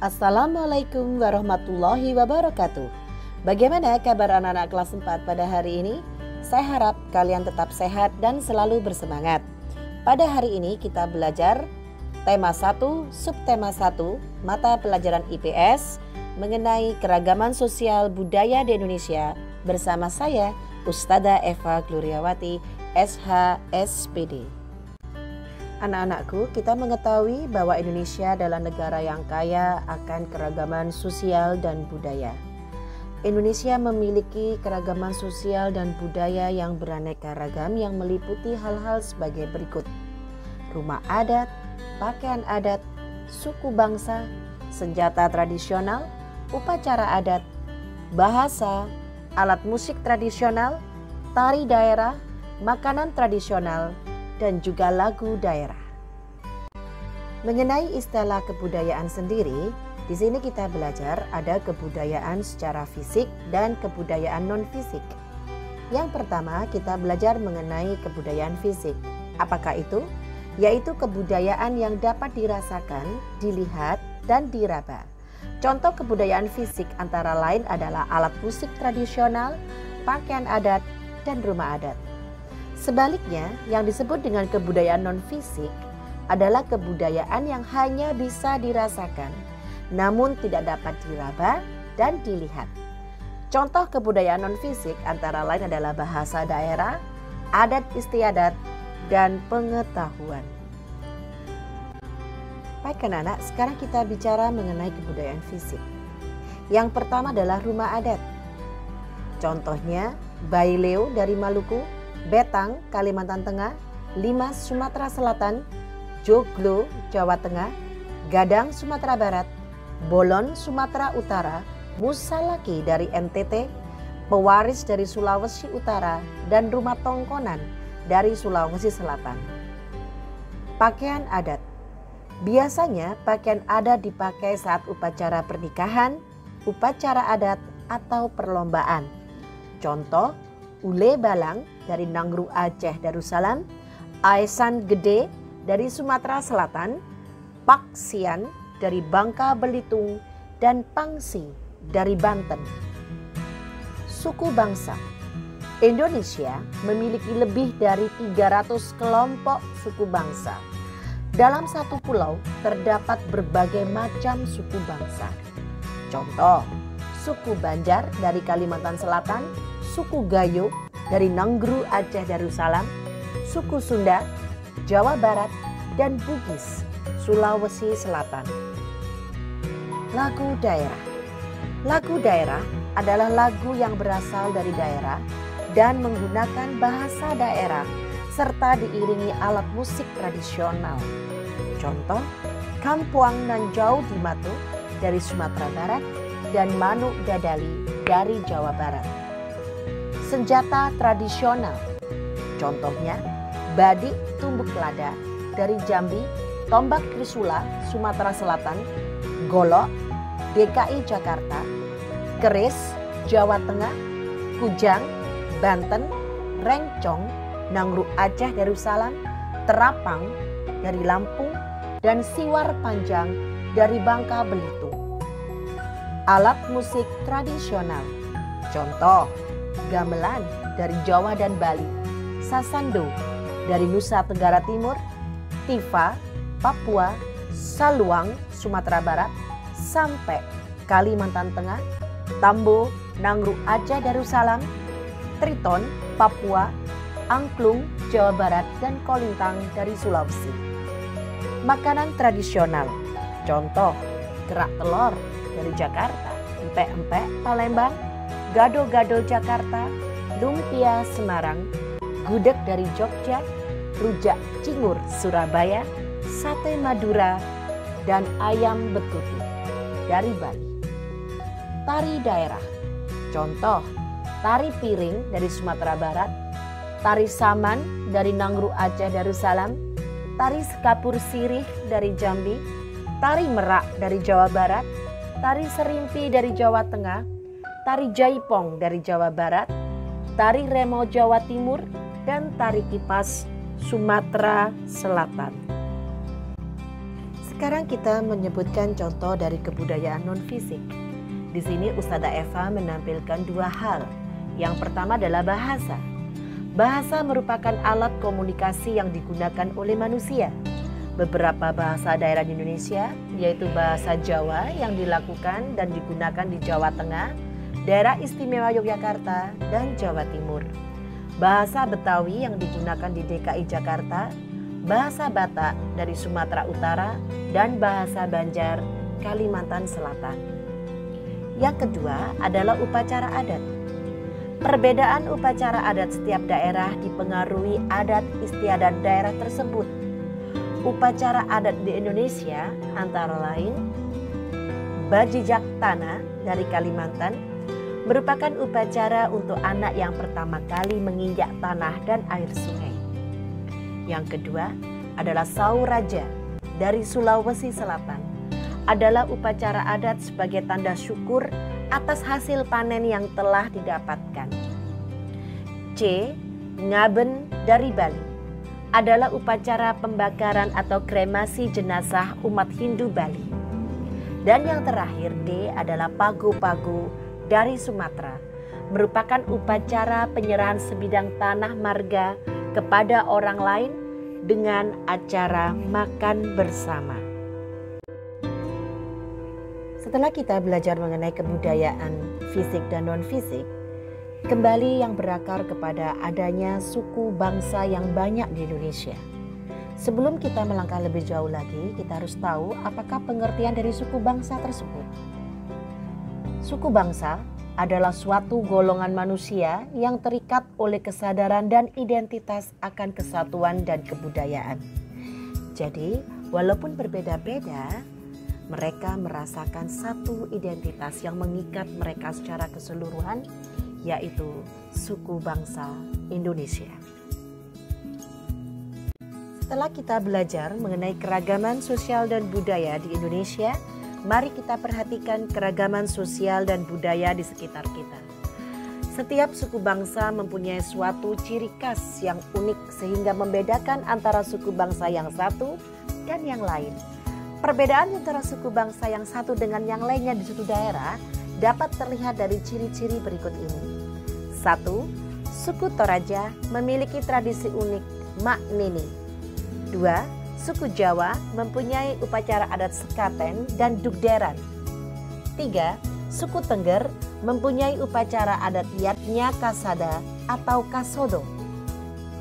Assalamualaikum warahmatullahi wabarakatuh. Bagaimana kabar anak-anak kelas 4 pada hari ini? Saya harap kalian tetap sehat dan selalu bersemangat. Pada hari ini kita belajar tema 1, subtema 1, mata pelajaran IPS mengenai keragaman sosial budaya di Indonesia bersama saya Ustadzah Eva Gloriawati, SH, SPD. Anak-anakku, kita mengetahui bahwa Indonesia adalah negara yang kaya akan keragaman sosial dan budaya. Indonesia memiliki keragaman sosial dan budaya yang beraneka ragam yang meliputi hal-hal sebagai berikut: rumah adat, pakaian adat, suku bangsa, senjata tradisional, upacara adat, bahasa, alat musik tradisional, tari daerah, makanan tradisional, dan juga lagu daerah. Mengenai istilah kebudayaan sendiri, di sini kita belajar ada kebudayaan secara fisik dan kebudayaan non-fisik. Yang pertama, kita belajar mengenai kebudayaan fisik. Apakah itu? Yaitu kebudayaan yang dapat dirasakan, dilihat, dan diraba. Contoh kebudayaan fisik antara lain adalah alat musik tradisional, pakaian adat, dan rumah adat. Sebaliknya, yang disebut dengan kebudayaan non-fisik adalah kebudayaan yang hanya bisa dirasakan, namun tidak dapat diraba dan dilihat. Contoh kebudayaan non-fisik antara lain adalah bahasa daerah, adat istiadat, dan pengetahuan. Baik anak-anak, sekarang kita bicara mengenai kebudayaan fisik. Yang pertama adalah rumah adat. Contohnya, Baileo dari Maluku, Betang, Kalimantan Tengah, Limas, Sumatera Selatan, Joglo, Jawa Tengah, Gadang, Sumatera Barat, Bolon, Sumatera Utara, Musalaki dari NTT, Pewaris dari Sulawesi Utara, dan Rumah Tongkonan dari Sulawesi Selatan. Pakaian adat. Biasanya pakaian adat dipakai saat upacara pernikahan, upacara adat, atau perlombaan. Contoh, Ule Balang dari Nangru Aceh Darussalam, Aesan Gede dari Sumatera Selatan, Paksian dari Bangka Belitung, dan Pangsi dari Banten. Suku bangsa. Indonesia memiliki lebih dari 300 kelompok suku bangsa. Dalam satu pulau terdapat berbagai macam suku bangsa. Contoh, suku Banjar dari Kalimantan Selatan, suku Gayo dari Nangru Aceh Darussalam, suku Sunda, Jawa Barat, dan Bugis, Sulawesi Selatan. Lagu daerah. Lagu daerah adalah lagu yang berasal dari daerah dan menggunakan bahasa daerah serta diiringi alat musik tradisional. Contoh, Kampuang Nanjau Dimatu dari Sumatera Barat dan Manuk Dadali dari Jawa Barat. Senjata tradisional. Contohnya, badik tumbuk lada dari Jambi, tombak Trisula, Sumatera Selatan, golok, DKI Jakarta, keris, Jawa Tengah, kujang, Banten, rencong, Nangru Aceh Darussalam, terapang dari Lampung, dan siwar panjang dari Bangka Belitung. Alat musik tradisional. Contoh, gamelan dari Jawa dan Bali, sasando dari Nusa Tenggara Timur, tifa, Papua, saluang, Sumatera Barat, sampai Kalimantan Tengah, tambo, Nangru Aceh Darussalam, triton, Papua, angklung, Jawa Barat, dan kolintang dari Sulawesi. Makanan tradisional. Contoh, kerak telur dari Jakarta, empek-empek Palembang, gado-gado Jakarta, lumpia Semarang, gudeg dari Jogja, rujak cingur Surabaya, sate Madura, dan ayam betutu dari Bali. Tari daerah. Contoh, tari piring dari Sumatera Barat, tari saman dari Nangru Aceh Darussalam, tari sekapur sirih dari Jambi, tari merak dari Jawa Barat, tari serimpi dari Jawa Tengah, tari jaipong dari Jawa Barat, tari remo Jawa Timur, dan tari kipas Sumatera Selatan. Sekarang kita menyebutkan contoh dari kebudayaan non-fisik. Di sini Ustazah Eva menampilkan dua hal. Yang pertama adalah bahasa. Bahasa merupakan alat komunikasi yang digunakan oleh manusia. Beberapa bahasa daerah di Indonesia, yaitu bahasa Jawa yang dilakukan dan digunakan di Jawa Tengah, Daerah Istimewa Yogyakarta, dan Jawa Timur. Bahasa Betawi yang digunakan di DKI Jakarta, bahasa Batak dari Sumatera Utara, dan bahasa Banjar, Kalimantan Selatan. Yang kedua adalah upacara adat. Perbedaan upacara adat setiap daerah dipengaruhi adat istiadat daerah tersebut. Upacara adat di Indonesia antara lain Bajijak Tanah dari Kalimantan merupakan upacara untuk anak yang pertama kali menginjak tanah dan air sungai. Yang kedua adalah Sauraja dari Sulawesi Selatan, adalah upacara adat sebagai tanda syukur atas hasil panen yang telah didapatkan. C. Ngaben dari Bali adalah upacara pembakaran atau kremasi jenazah umat Hindu Bali. Dan yang terakhir D adalah Pago-Pago dari Sumatera, merupakan upacara penyerahan sebidang tanah marga kepada orang lain dengan acara makan bersama. Setelah kita belajar mengenai kebudayaan fisik dan non-fisik, kembali yang berakar kepada adanya suku bangsa yang banyak di Indonesia. Sebelum kita melangkah lebih jauh lagi, kita harus tahu apakah pengertian dari suku bangsa tersebut. Suku bangsa adalah suatu golongan manusia yang terikat oleh kesadaran dan identitas akan kesatuan dan kebudayaan. Jadi, walaupun berbeda-beda, mereka merasakan satu identitas yang mengikat mereka secara keseluruhan, yaitu suku bangsa Indonesia. Setelah kita belajar mengenai keragaman sosial dan budaya di Indonesia, mari kita perhatikan keragaman sosial dan budaya di sekitar kita. Setiap suku bangsa mempunyai suatu ciri khas yang unik sehingga membedakan antara suku bangsa yang satu dan yang lain. Perbedaan antara suku bangsa yang satu dengan yang lainnya di suatu daerah dapat terlihat dari ciri-ciri berikut ini. 1. Suku Toraja memiliki tradisi unik Mak Nini. 2. Suku Jawa mempunyai upacara adat sekaten dan dugderan. 3. Suku Tengger mempunyai upacara adat Yatnya Kasada atau Kasodo.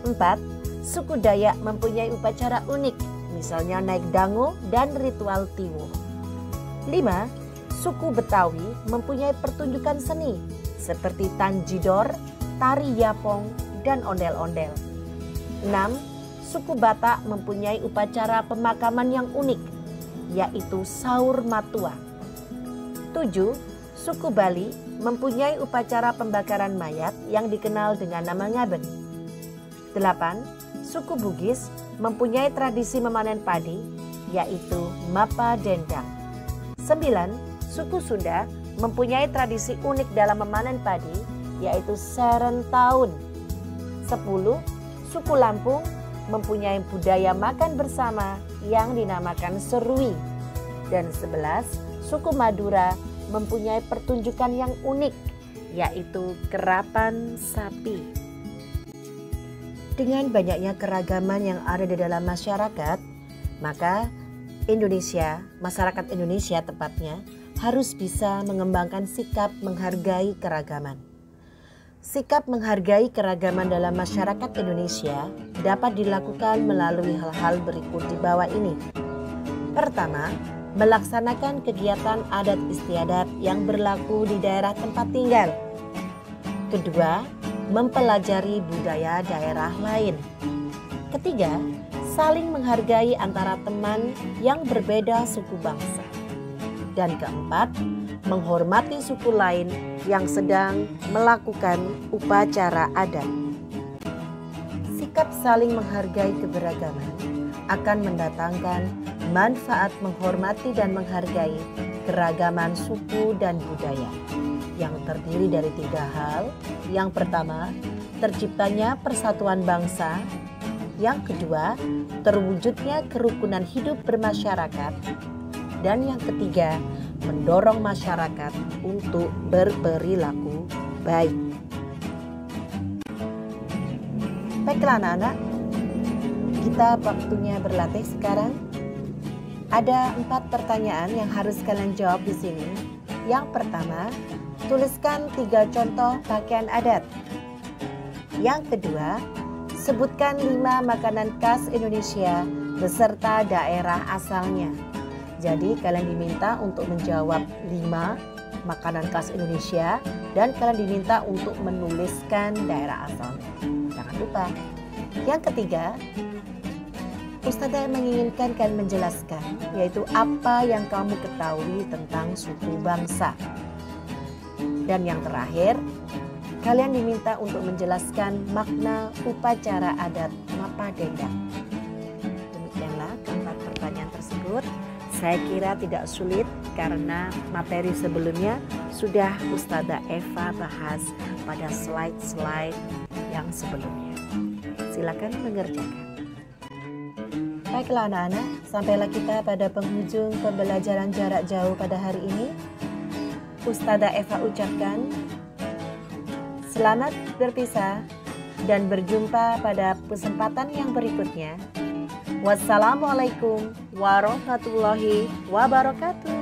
4. Suku Dayak mempunyai upacara unik, misalnya naik dango dan ritual tiwo. 5. Suku Betawi mempunyai pertunjukan seni seperti tanjidor, tari yapong, dan ondel-ondel. 6. Suku Batak mempunyai upacara pemakaman yang unik, yaitu Saur Matua. 7. Suku Bali mempunyai upacara pembakaran mayat yang dikenal dengan nama Ngaben. 8. Suku Bugis mempunyai tradisi memanen padi, yaitu Mapa Dendang. 9. Suku Sunda mempunyai tradisi unik dalam memanen padi, yaitu Serentaun. 10. Suku Lampung mempunyai budaya makan bersama yang dinamakan Serui. Dan 11. Suku Madura mempunyai pertunjukan yang unik, yaitu Kerapan Sapi. Dengan banyaknya keragaman yang ada di dalam masyarakat, maka masyarakat Indonesia tepatnya, harus bisa mengembangkan sikap menghargai keragaman. Sikap menghargai keragaman dalam masyarakat Indonesia dapat dilakukan melalui hal-hal berikut di bawah ini. Pertama, melaksanakan kegiatan adat istiadat yang berlaku di daerah tempat tinggal. Kedua, mempelajari budaya daerah lain. Ketiga, saling menghargai antara teman yang berbeda suku bangsa. Dan keempat, menghormati suku lain yang sedang melakukan upacara adat. Sikap saling menghargai keberagaman akan mendatangkan manfaat menghormati dan menghargai keragaman suku dan budaya yang terdiri dari 3 hal. Yang pertama, terciptanya persatuan bangsa. Yang kedua, terwujudnya kerukunan hidup bermasyarakat. Dan yang ketiga, mendorong masyarakat untuk berperilaku baik. Baiklah anak-anak, kita waktunya berlatih sekarang. Ada 4 pertanyaan yang harus kalian jawab di sini. Yang pertama, tuliskan 3 contoh pakaian adat. Yang kedua, sebutkan 5 makanan khas Indonesia beserta daerah asalnya. Jadi kalian diminta untuk menjawab 5 makanan khas Indonesia dan kalian diminta untuk menuliskan daerah asalnya. Jangan lupa. Yang ketiga, Ustazah menginginkan kalian menjelaskan yaitu apa yang kamu ketahui tentang suku bangsa. Dan yang terakhir, kalian diminta untuk menjelaskan makna upacara adat Mappadendang. Demikianlah keempat pertanyaan tersebut. Saya kira tidak sulit karena materi sebelumnya sudah Ustazah Eva bahas pada slide-slide yang sebelumnya. Silakan mengerjakan. Baiklah anak-anak, sampailah kita pada penghujung pembelajaran jarak jauh pada hari ini. Ustazah Eva ucapkan selamat berpisah dan berjumpa pada kesempatan yang berikutnya. Wassalamualaikum warahmatullahi wabarakatuh.